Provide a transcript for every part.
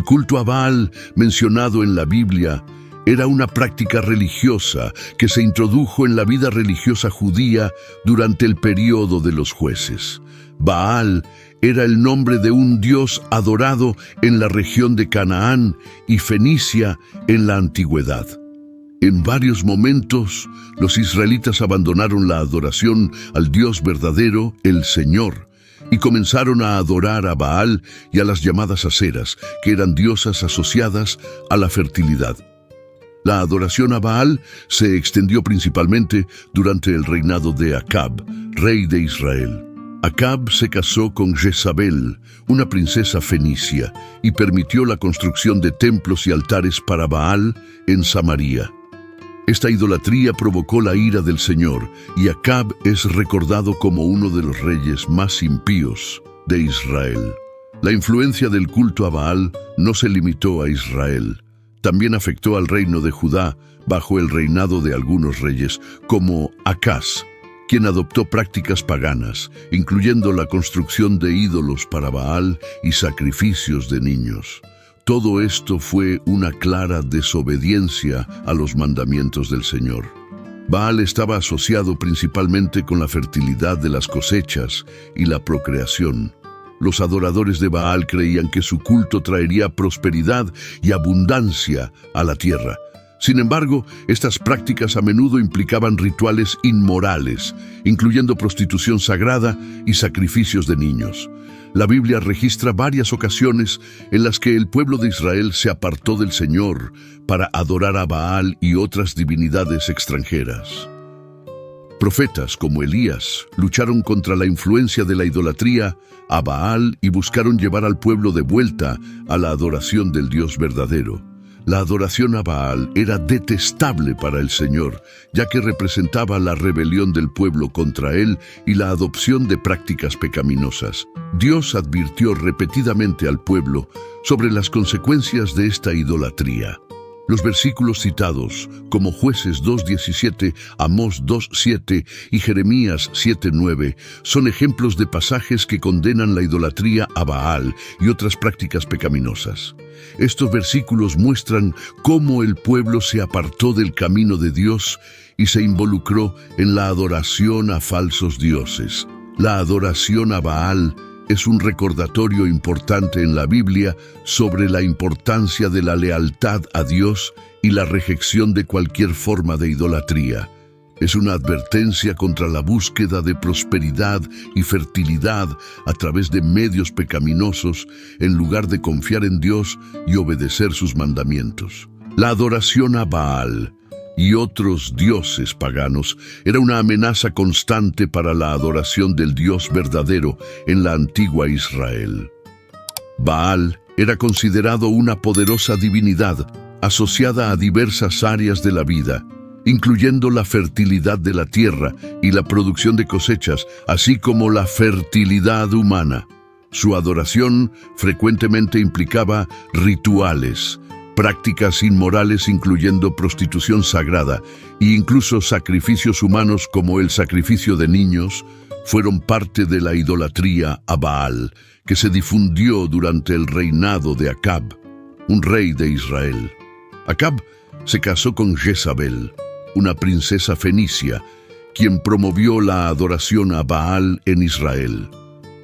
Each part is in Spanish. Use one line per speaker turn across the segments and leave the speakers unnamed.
El culto a Baal, mencionado en la Biblia, era una práctica religiosa que se introdujo en la vida religiosa judía durante el período de los jueces. Baal era el nombre de un dios adorado en la región de Canaán y Fenicia en la antigüedad. En varios momentos, los israelitas abandonaron la adoración al Dios verdadero, el Señor, y comenzaron a adorar a Baal y a las llamadas aseras, que eran diosas asociadas a la fertilidad. La adoración a Baal se extendió principalmente durante el reinado de Acab, rey de Israel. Acab se casó con Jezabel, una princesa fenicia, y permitió la construcción de templos y altares para Baal en Samaria. Esta idolatría provocó la ira del Señor, y Acab es recordado como uno de los reyes más impíos de Israel. La influencia del culto a Baal no se limitó a Israel. También afectó al reino de Judá bajo el reinado de algunos reyes, como Acaz, quien adoptó prácticas paganas, incluyendo la construcción de ídolos para Baal y sacrificios de niños. Todo esto fue una clara desobediencia a los mandamientos del Señor. Baal estaba asociado principalmente con la fertilidad de las cosechas y la procreación. Los adoradores de Baal creían que su culto traería prosperidad y abundancia a la tierra. Sin embargo, estas prácticas a menudo implicaban rituales inmorales, incluyendo prostitución sagrada y sacrificios de niños. La Biblia registra varias ocasiones en las que el pueblo de Israel se apartó del Señor para adorar a Baal y otras divinidades extranjeras. Profetas como Elías lucharon contra la influencia de la idolatría a Baal y buscaron llevar al pueblo de vuelta a la adoración del Dios verdadero. La adoración a Baal era detestable para el Señor, ya que representaba la rebelión del pueblo contra él y la adopción de prácticas pecaminosas. Dios advirtió repetidamente al pueblo sobre las consecuencias de esta idolatría. Los versículos citados, como Jueces 2:17, Amós 2:7 y Jeremías 7:9, son ejemplos de pasajes que condenan la idolatría a Baal y otras prácticas pecaminosas. Estos versículos muestran cómo el pueblo se apartó del camino de Dios y se involucró en la adoración a falsos dioses. La adoración a Baal es un recordatorio importante en la Biblia sobre la importancia de la lealtad a Dios y la rejección de cualquier forma de idolatría. Es una advertencia contra la búsqueda de prosperidad y fertilidad a través de medios pecaminosos en lugar de confiar en Dios y obedecer sus mandamientos. La adoración a Baal y otros dioses paganos era una amenaza constante para la adoración del Dios verdadero en la antigua Israel. Baal era considerado una poderosa divinidad asociada a diversas áreas de la vida, incluyendo la fertilidad de la tierra y la producción de cosechas, así como la fertilidad humana. Su adoración frecuentemente implicaba rituales, prácticas inmorales incluyendo prostitución sagrada e incluso sacrificios humanos como el sacrificio de niños fueron parte de la idolatría a Baal, que se difundió durante el reinado de Acab, un rey de Israel. Acab se casó con Jezabel, una princesa fenicia, quien promovió la adoración a Baal en Israel.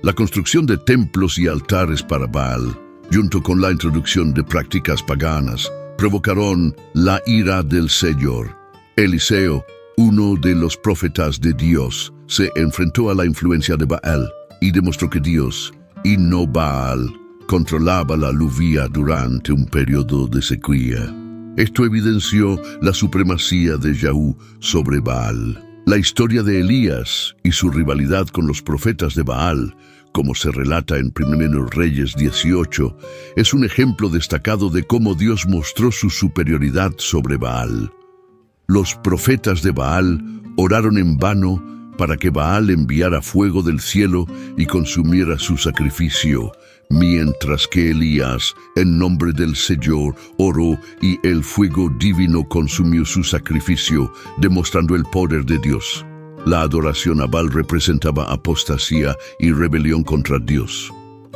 La construcción de templos y altares para Baal, junto con la introducción de prácticas paganas, provocaron la ira del Señor. Eliseo, uno de los profetas de Dios, se enfrentó a la influencia de Baal y demostró que Dios, y no Baal, controlaba la lluvia durante un periodo de sequía. Esto evidenció la supremacía de Yahú sobre Baal. La historia de Elías y su rivalidad con los profetas de Baal, como se relata en 1 Reyes 18, es un ejemplo destacado de cómo Dios mostró su superioridad sobre Baal. Los profetas de Baal oraron en vano para que Baal enviara fuego del cielo y consumiera su sacrificio, mientras que Elías, en nombre del Señor, oró y el fuego divino consumió su sacrificio, demostrando el poder de Dios. La adoración a Baal representaba apostasía y rebelión contra Dios.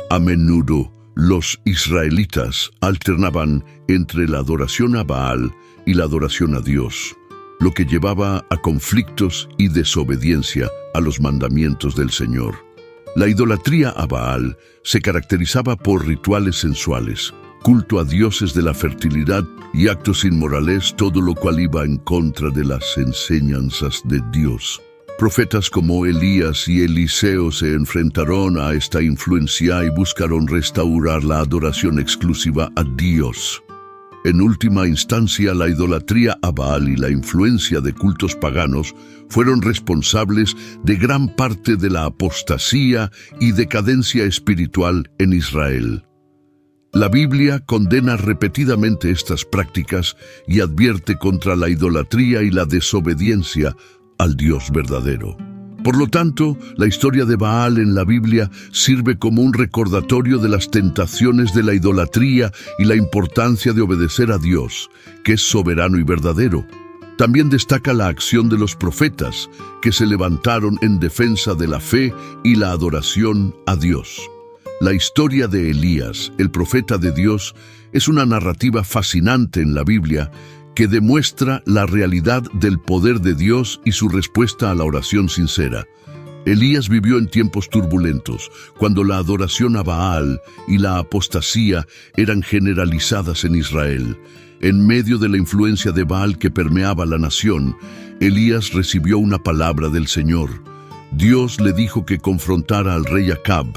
A menudo, Los israelitas alternaban entre la adoración a Baal y la adoración a Dios, lo que llevaba a conflictos y desobediencia a los mandamientos del Señor. La idolatría a Baal se caracterizaba por rituales sensuales, culto a dioses de la fertilidad y actos inmorales, todo lo cual iba en contra de las enseñanzas de Dios. Profetas como Elías y Eliseo se enfrentaron a esta influencia y buscaron restaurar la adoración exclusiva a Dios. En última instancia, la idolatría a Baal y la influencia de cultos paganos fueron responsables de gran parte de la apostasía y decadencia espiritual en Israel. La Biblia condena repetidamente estas prácticas y advierte contra la idolatría y la desobediencia al Dios verdadero. Por lo tanto, la historia de Baal en la Biblia sirve como un recordatorio de las tentaciones de la idolatría y la importancia de obedecer a Dios, que es soberano y verdadero. También destaca la acción de los profetas, que se levantaron en defensa de la fe y la adoración a Dios. La historia de Elías, el profeta de Dios, es una narrativa fascinante en la Biblia que demuestra la realidad del poder de Dios y su respuesta a la oración sincera. Elías vivió en tiempos turbulentos, cuando la adoración a Baal y la apostasía eran generalizadas en Israel. En medio de la influencia de Baal que permeaba la nación, Elías recibió una palabra del Señor. Dios le dijo que confrontara al rey Acab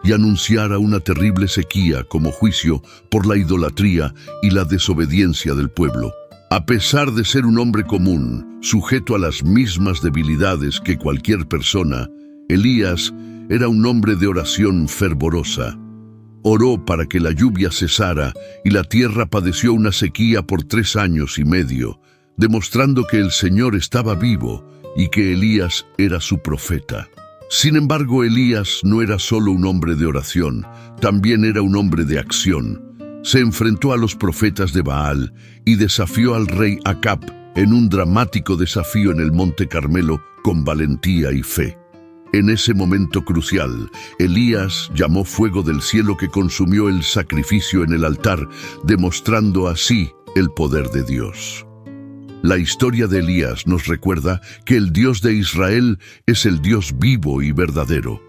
y anunciara una terrible sequía como juicio por la idolatría y la desobediencia del pueblo. A pesar de ser un hombre común, sujeto a las mismas debilidades que cualquier persona, Elías era un hombre de oración fervorosa. Oró para que la lluvia cesara y la tierra padeció una sequía por 3 años y medio, demostrando que el Señor estaba vivo y que Elías era su profeta. Sin embargo, Elías no era solo un hombre de oración, también era un hombre de acción. Se enfrentó a los profetas de Baal y desafió al rey Acab en un dramático desafío en el Monte Carmelo con valentía y fe. En ese momento crucial, Elías llamó fuego del cielo que consumió el sacrificio en el altar, demostrando así el poder de Dios. La historia de Elías nos recuerda que el Dios de Israel es el Dios vivo y verdadero.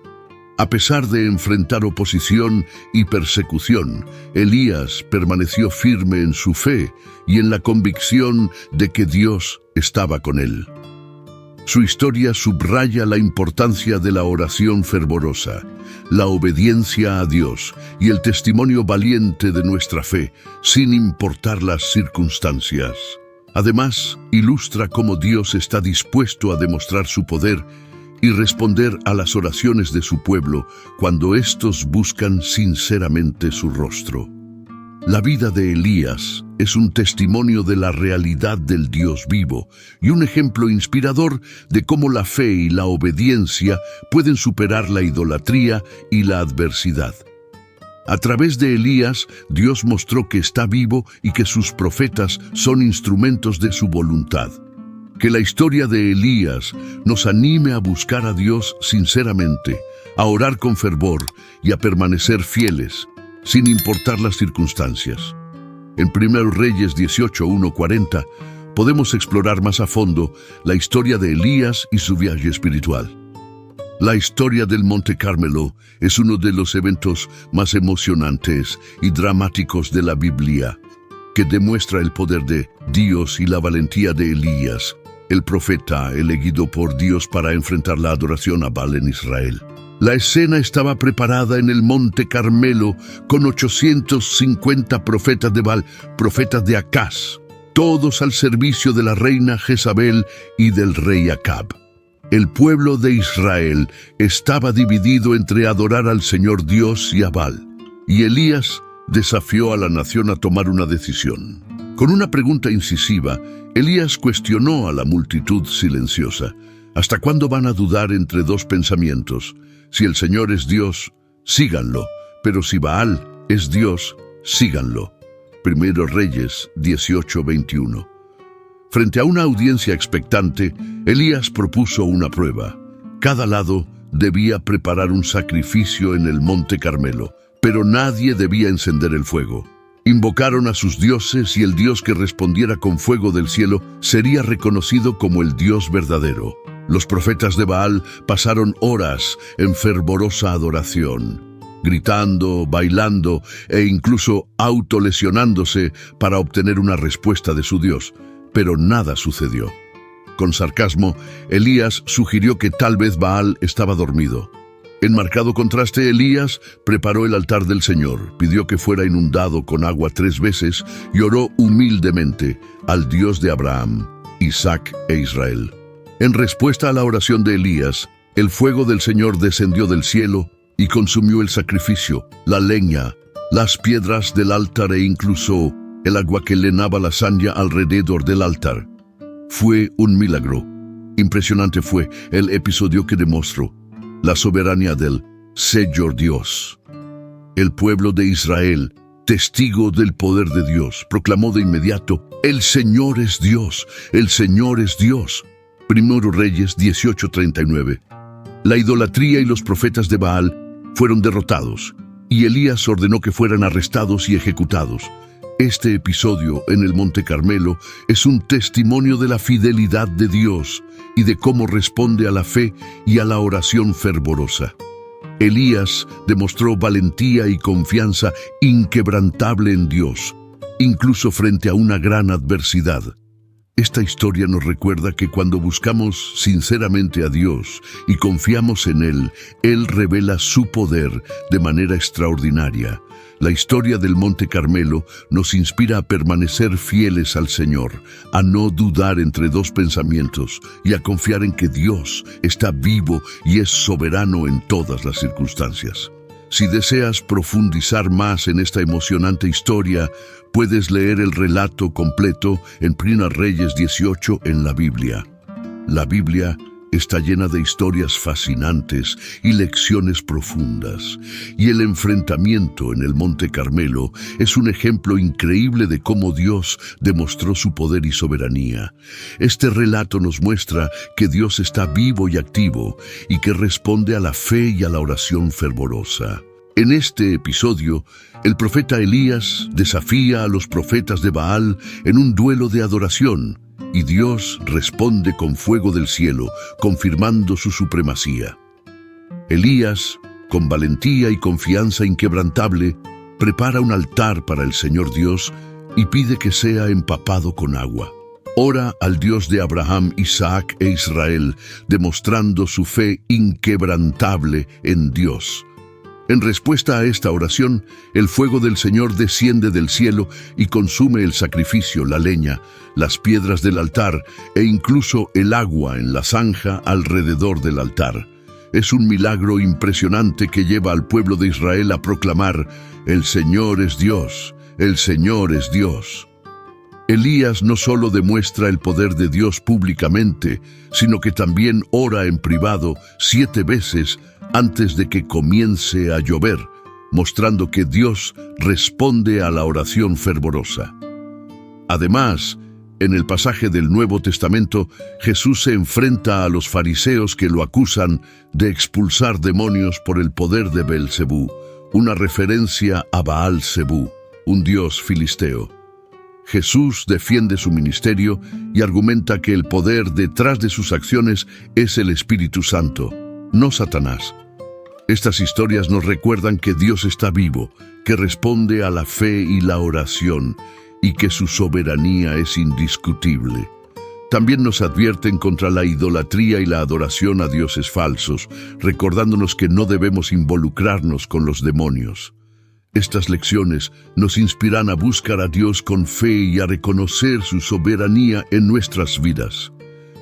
A pesar de enfrentar oposición y persecución, Elías permaneció firme en su fe y en la convicción de que Dios estaba con él. Su historia subraya la importancia de la oración fervorosa, la obediencia a Dios y el testimonio valiente de nuestra fe, sin importar las circunstancias. Además, ilustra cómo Dios está dispuesto a demostrar su poder y responder a las oraciones de su pueblo cuando éstos buscan sinceramente su rostro. La vida de Elías es un testimonio de la realidad del Dios vivo y un ejemplo inspirador de cómo la fe y la obediencia pueden superar la idolatría y la adversidad. A través de Elías, Dios mostró que está vivo y que sus profetas son instrumentos de su voluntad. Que la historia de Elías nos anime a buscar a Dios sinceramente, a orar con fervor y a permanecer fieles, sin importar las circunstancias. En 1 Reyes 18:1-40 podemos explorar más a fondo la historia de Elías y su viaje espiritual. La historia del Monte Carmelo es uno de los eventos más emocionantes y dramáticos de la Biblia, que demuestra el poder de Dios y la valentía de Elías, el profeta elegido por Dios para enfrentar la adoración a Baal en Israel. La escena estaba preparada en el Monte Carmelo con 850 profetas de Baal, profetas de Acaz, todos al servicio de la reina Jezabel y del rey Acab. El pueblo de Israel estaba dividido entre adorar al Señor Dios y a Baal, y Elías desafió a la nación a tomar una decisión. Con una pregunta incisiva, Elías cuestionó a la multitud silenciosa. ¿Hasta cuándo van a dudar entre dos pensamientos? Si el Señor es Dios, síganlo, pero si Baal es Dios, síganlo. 1 Reyes 18:21. Frente a una audiencia expectante, Elías propuso una prueba. Cada lado debía preparar un sacrificio en el Monte Carmelo, pero nadie debía encender el fuego. Invocaron a sus dioses y el Dios que respondiera con fuego del cielo sería reconocido como el Dios verdadero. Los profetas de Baal pasaron horas en fervorosa adoración, gritando, bailando e incluso autolesionándose para obtener una respuesta de su Dios, pero nada sucedió. Con sarcasmo, Elías sugirió que tal vez Baal estaba dormido. En marcado contraste, Elías preparó el altar del Señor, pidió que fuera inundado con agua 3 veces y oró humildemente al Dios de Abraham, Isaac e Israel. En respuesta a la oración de Elías, el fuego del Señor descendió del cielo y consumió el sacrificio, la leña, las piedras del altar e incluso el agua que llenaba la zanja alrededor del altar. Fue un milagro. Impresionante fue el episodio que demostró la soberanía del Señor Dios. El pueblo de Israel, testigo del poder de Dios, proclamó de inmediato: «El Señor es Dios, el Señor es Dios». Primero Reyes 18:39. La idolatría y los profetas de Baal fueron derrotados, y Elías ordenó que fueran arrestados y ejecutados. Este episodio en el Monte Carmelo es un testimonio de la fidelidad de Dios y de cómo responde a la fe y a la oración fervorosa. Elías demostró valentía y confianza inquebrantable en Dios, incluso frente a una gran adversidad. Esta historia nos recuerda que cuando buscamos sinceramente a Dios y confiamos en Él revela su poder de manera extraordinaria. La historia del Monte Carmelo nos inspira a permanecer fieles al Señor, a no dudar entre dos pensamientos y a confiar en que Dios está vivo y es soberano en todas las circunstancias. Si deseas profundizar más en esta emocionante historia, puedes leer el relato completo en Primera Reyes 18 en la Biblia. La Biblia está llena de historias fascinantes y lecciones profundas, y el enfrentamiento en el Monte Carmelo es un ejemplo increíble de cómo Dios demostró su poder y soberanía. Este relato nos muestra que Dios está vivo y activo, y que responde a la fe y a la oración fervorosa. En este episodio, el profeta Elías desafía a los profetas de Baal en un duelo de adoración, y Dios responde con fuego del cielo, confirmando su supremacía. Elías, con valentía y confianza inquebrantable, prepara un altar para el Señor Dios y pide que sea empapado con agua. Ora al Dios de Abraham, Isaac e Israel, demostrando su fe inquebrantable en Dios. En respuesta a esta oración, el fuego del Señor desciende del cielo y consume el sacrificio, la leña, las piedras del altar e incluso el agua en la zanja alrededor del altar. Es un milagro impresionante que lleva al pueblo de Israel a proclamar: «El Señor es Dios, el Señor es Dios». Elías no solo demuestra el poder de Dios públicamente, sino que también ora en privado 7 veces antes de que comience a llover, mostrando que Dios responde a la oración fervorosa. Además, en el pasaje del Nuevo Testamento, Jesús se enfrenta a los fariseos que lo acusan de expulsar demonios por el poder de Belcebú, una referencia a Baal-Zebú, un dios filisteo. Jesús defiende su ministerio y argumenta que el poder detrás de sus acciones es el Espíritu Santo, no Satanás. Estas historias nos recuerdan que Dios está vivo, que responde a la fe y la oración, y que su soberanía es indiscutible. También nos advierten contra la idolatría y la adoración a dioses falsos, recordándonos que no debemos involucrarnos con los demonios. Estas lecciones nos inspiran a buscar a Dios con fe y a reconocer su soberanía en nuestras vidas.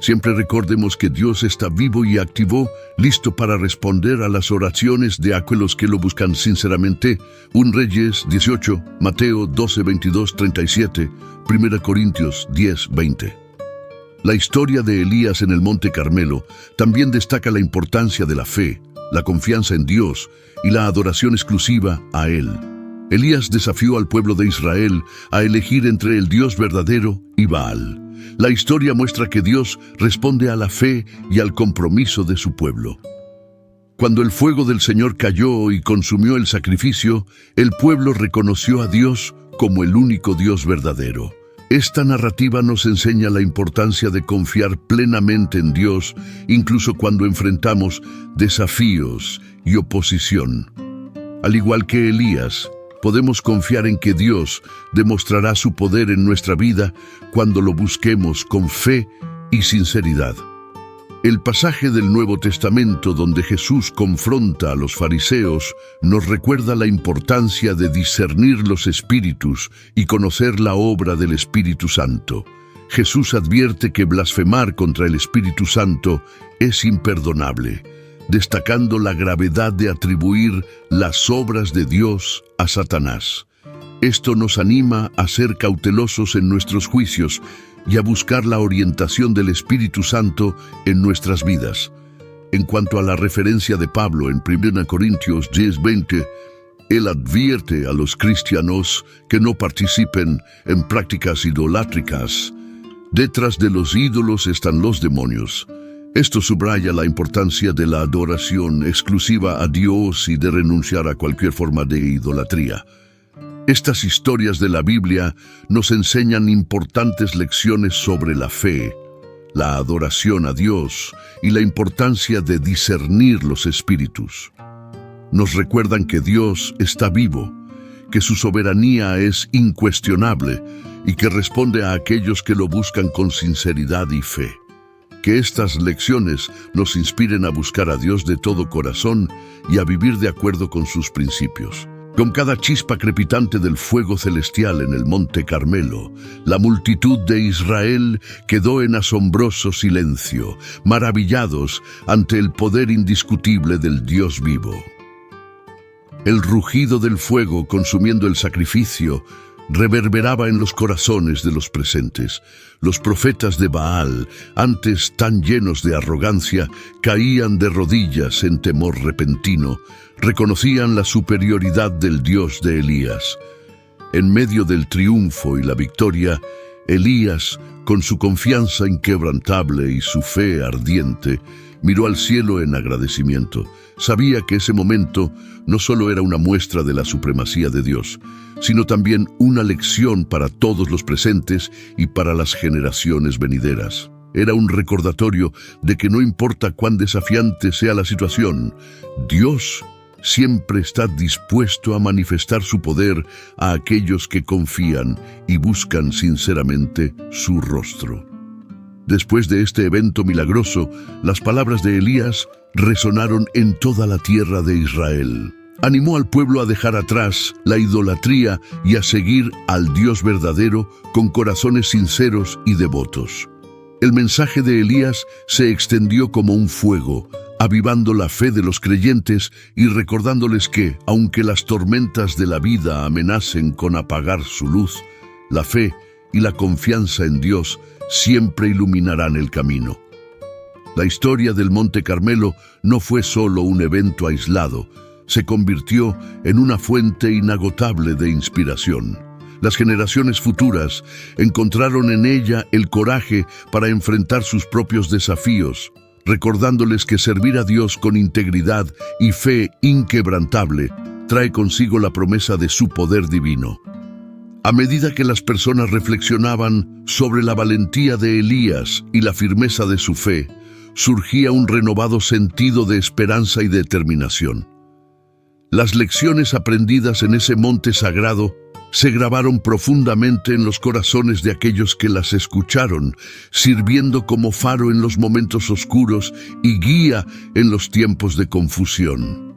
Siempre recordemos que Dios está vivo y activo, listo para responder a las oraciones de aquellos que lo buscan sinceramente. 1 Reyes 18, Mateo 12, 22, 37, 1 Corintios 10, 20. La historia de Elías en el Monte Carmelo también destaca la importancia de la fe, la confianza en Dios y la adoración exclusiva a Él. Elías desafió al pueblo de Israel a elegir entre el Dios verdadero y Baal. La historia muestra que Dios responde a la fe y al compromiso de su pueblo. Cuando el fuego del Señor cayó y consumió el sacrificio, el pueblo reconoció a Dios como el único Dios verdadero. Esta narrativa nos enseña la importancia de confiar plenamente en Dios, incluso cuando enfrentamos desafíos y oposición. Al igual que Elías, podemos confiar en que Dios demostrará su poder en nuestra vida cuando lo busquemos con fe y sinceridad. El pasaje del Nuevo Testamento donde Jesús confronta a los fariseos nos recuerda la importancia de discernir los espíritus y conocer la obra del Espíritu Santo. Jesús advierte que blasfemar contra el Espíritu Santo es imperdonable, destacando la gravedad de atribuir las obras de Dios a Satanás. Esto nos anima a ser cautelosos en nuestros juicios y a buscar la orientación del Espíritu Santo en nuestras vidas. En cuanto a la referencia de Pablo en 1 Corintios 10:20, él advierte a los cristianos que no participen en prácticas idolátricas. Detrás de los ídolos están los demonios. Esto subraya la importancia de la adoración exclusiva a Dios y de renunciar a cualquier forma de idolatría. Estas historias de la Biblia nos enseñan importantes lecciones sobre la fe, la adoración a Dios y la importancia de discernir los espíritus. Nos recuerdan que Dios está vivo, que su soberanía es incuestionable y que responde a aquellos que lo buscan con sinceridad y fe. Que estas lecciones nos inspiren a buscar a Dios de todo corazón y a vivir de acuerdo con sus principios. Con cada chispa crepitante del fuego celestial en el Monte Carmelo, la multitud de Israel quedó en asombroso silencio, maravillados ante el poder indiscutible del Dios vivo. El rugido del fuego consumiendo el sacrificio reverberaba en los corazones de los presentes. Los profetas de Baal, antes tan llenos de arrogancia, caían de rodillas en temor repentino. Reconocían la superioridad del Dios de Elías. En medio del triunfo y la victoria, Elías, con su confianza inquebrantable y su fe ardiente, miró al cielo en agradecimiento. Sabía que ese momento no solo era una muestra de la supremacía de Dios, sino también una lección para todos los presentes y para las generaciones venideras. Era un recordatorio de que no importa cuán desafiante sea la situación, Dios siempre está dispuesto a manifestar su poder a aquellos que confían y buscan sinceramente su rostro. Después de este evento milagroso, las palabras de Elías resonaron en toda la tierra de Israel. Animó al pueblo a dejar atrás la idolatría y a seguir al Dios verdadero con corazones sinceros y devotos. El mensaje de Elías se extendió como un fuego, avivando la fe de los creyentes y recordándoles que, aunque las tormentas de la vida amenacen con apagar su luz, la fe y la confianza en Dios siempre iluminarán el camino. La historia del Monte Carmelo no fue solo un evento aislado, se convirtió en una fuente inagotable de inspiración. Las generaciones futuras encontraron en ella el coraje para enfrentar sus propios desafíos, recordándoles que servir a Dios con integridad y fe inquebrantable trae consigo la promesa de su poder divino. A medida que las personas reflexionaban sobre la valentía de Elías y la firmeza de su fe, surgía un renovado sentido de esperanza y determinación. Las lecciones aprendidas en ese monte sagrado se grabaron profundamente en los corazones de aquellos que las escucharon, sirviendo como faro en los momentos oscuros y guía en los tiempos de confusión.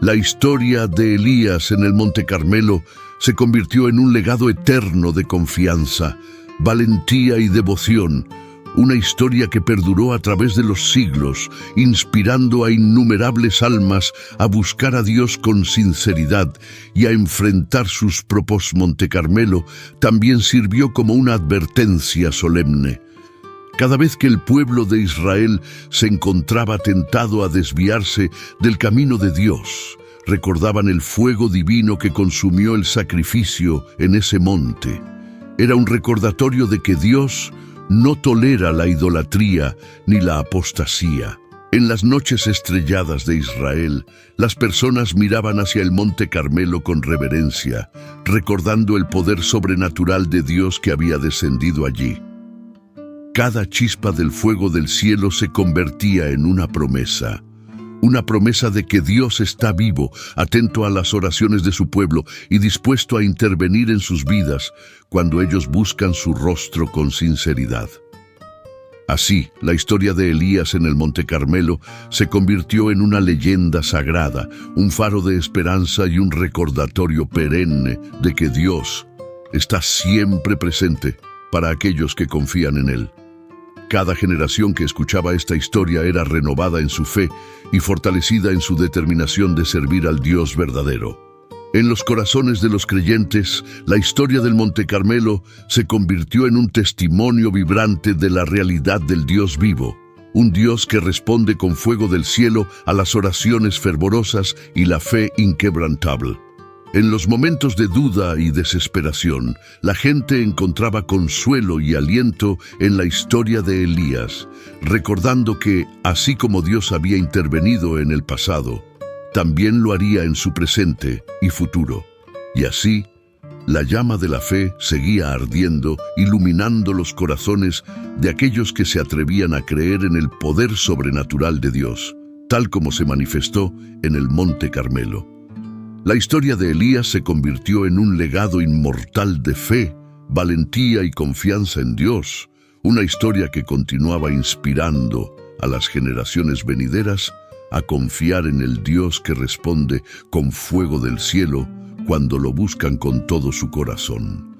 La historia de Elías en el Monte Carmelo se convirtió en un legado eterno de confianza, valentía y devoción, una historia que perduró a través de los siglos, inspirando a innumerables almas a buscar a Dios con sinceridad y a enfrentar sus propósitos. Monte Carmelo también sirvió como una advertencia solemne. Cada vez que el pueblo de Israel se encontraba tentado a desviarse del camino de Dios, recordaban el fuego divino que consumió el sacrificio en ese monte. Era un recordatorio de que Dios no tolera la idolatría ni la apostasía. En las noches estrelladas de Israel, las personas miraban hacia el Monte Carmelo con reverencia, recordando el poder sobrenatural de Dios que había descendido allí. Cada chispa del fuego del cielo se convertía en una promesa de que Dios está vivo, atento a las oraciones de su pueblo y dispuesto a intervenir en sus vidas cuando ellos buscan su rostro con sinceridad. Así, la historia de Elías en el Monte Carmelo se convirtió en una leyenda sagrada, un faro de esperanza y un recordatorio perenne de que Dios está siempre presente para aquellos que confían en Él. Cada generación que escuchaba esta historia era renovada en su fe y fortalecida en su determinación de servir al Dios verdadero. En los corazones de los creyentes, la historia del Monte Carmelo se convirtió en un testimonio vibrante de la realidad del Dios vivo, un Dios que responde con fuego del cielo a las oraciones fervorosas y la fe inquebrantable. En los momentos de duda y desesperación, la gente encontraba consuelo y aliento en la historia de Elías, recordando que, así como Dios había intervenido en el pasado, también lo haría en su presente y futuro. Y así, la llama de la fe seguía ardiendo, iluminando los corazones de aquellos que se atrevían a creer en el poder sobrenatural de Dios, tal como se manifestó en el Monte Carmelo. La historia de Elías se convirtió en un legado inmortal de fe, valentía y confianza en Dios, una historia que continuaba inspirando a las generaciones venideras a confiar en el Dios que responde con fuego del cielo cuando lo buscan con todo su corazón.